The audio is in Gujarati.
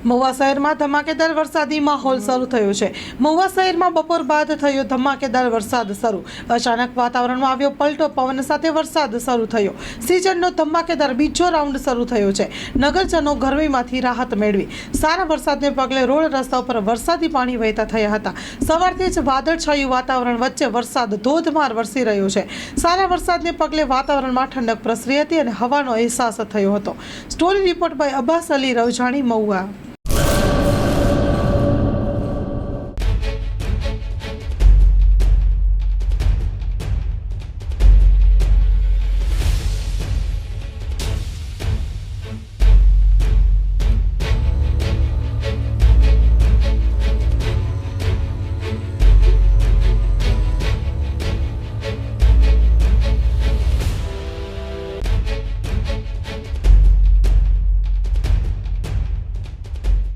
મહુવા શહેરમાં ધમાકેદાર વરસાદી માહોલ શરૂ થયો છે। મહુવા શહેરમાં બપોર બાદ થયો ધમાકેદાર વરસાદ શરૂ। અચાનક વાતાવરણમાં આવ્યો પલટો, પવન સાથે વરસાદ શરૂ થયો। સિઝનનો ધમાકેદાર બીજો રાઉન્ડ શરૂ થયો છે। નગરજનો ગરમીમાંથી રાહત મેળવી। સારા વરસાદને પગલે રોડ રસ્તા પર વરસાદી પાણી વહેતા થયા હતા। સવારથી જ વાદળછાયું વાતાવરણ વચ્ચે વરસાદ ધોધમાર વરસી રહ્યો છે। સારા વરસાદને પગલે વાતાવરણમાં ઠંડક પ્રસરી હતી અને હવાનો અહેસાસ થયો હતો। Story report by Abbas Ali Ravjani, Mahuva.